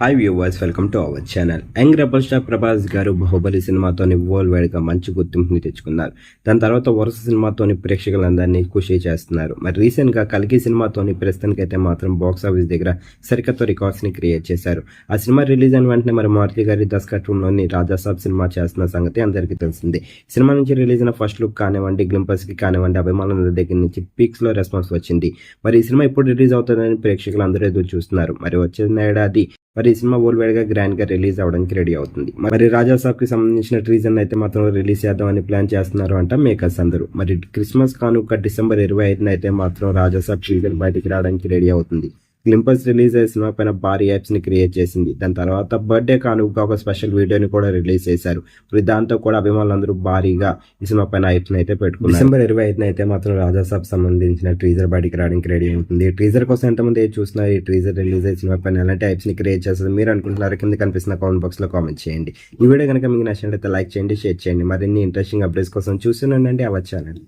Hi viewers, welcome to our channel. Young rebel star Prabhas గారు Baahubali సినిమాతోని world wide గా మంచి గుర్తింపుని తెచ్చుకున్నారు. దాని తర్వాత వరుస సినిమాతోని ప్రేక్షకులందరినీ ఖుషి చేస్తున్నారు. మరి రీసెంట్ గా కల్కి సినిమాతోని ప్రస్తుతానికైతే మాత్రం బాక్స్ ఆఫీస్ దగ్గర సరికొత్త రికార్డ్స్ ని క్రియేట్ చేశారు. ఆ సినిమా రిలీజ్ అయిన వెంటనే మరి మారుతి గారి దర్శకత్వంలోని రాజాసాబ్ సినిమా చేస్తున్న సంగతి అందరికీ తెలిసిందే. సినిమా నుంచి రిలీజ్ అయిన ఫస్ట్ లుక్ కానివ్వండి, గ్లింపర్స్ కి కానివ్వండి, అభిమానుల దగ్గర నుంచి పీక్స్ లో రెస్పాన్స్ వచ్చింది. మరి ఈ సినిమా ఎప్పుడు రిలీజ్ అవుతుందని ప్రేక్షకులు అందరూ ఎదురు చూస్తున్నారు. మరి వచ్చే ఏడాది మరి ఈ సినిమా వరల్డ్ వైడ్ గా గ్రాండ్ గా రిలీజ్ అవడానికి రెడీ అవుతుంది. మరి రాజాసాబ్ కి సంబంధించిన టీజర్ అయితే మాత్రం రిలీజ్ చేద్దామని ప్లాన్ చేస్తున్నారు అంట మేకర్స్ అందరూ. మరి క్రిస్మస్ కానుక డిసెంబర్ 25న అయితే మాత్రం రాజాసాబ్ టీజర్ బయటికి రావడానికి రెడీ అవుతుంది. గ్లింపర్స్ రిలీజ్ అయ్యే సినిమా పైన భారీ యాప్స్ ని క్రియేట్ చేసింది. దాని తర్వాత బర్త్డే కానుక ఒక స్పెషల్ వీడియోని కూడా రిలీజ్ చేశారు. మరి దాంతో కూడా అభిమానులందరూ భారీగా ఈ సినిమా పైన యాప్స్ అయితే పెట్టుకున్నారు. డిసెంబర్ 25న అయితే మాత్రం రాజాసాబ్ సంబంధించిన టీజర్ బయటికి రావడానికి రెడీ అవుతుంది. ఈ టీజర్ కోసం ఎంతమంది చూస్తున్నారు? ఈ టీజర్ రిలీజ్ అయ్యే సినిమా పైన ఎలాంటి యాప్స్ ని క్రియేట్ చేస్తుంది మీరు అనుకుంటున్నారు? కింద కనిపిస్తున్న కామెంట్ బాక్స్ లో కామెంట్ చేయండి. ఈ వీడియో కనుక మీకు నచ్చినట్లయితే లైక్ చేయండి, షేర్ చేయండి. మరిన్ని ఇంట్రెస్టింగ్ అప్డేట్స్ కోసం చూస్తూనే ఉండండి అవర్ ఛానల్.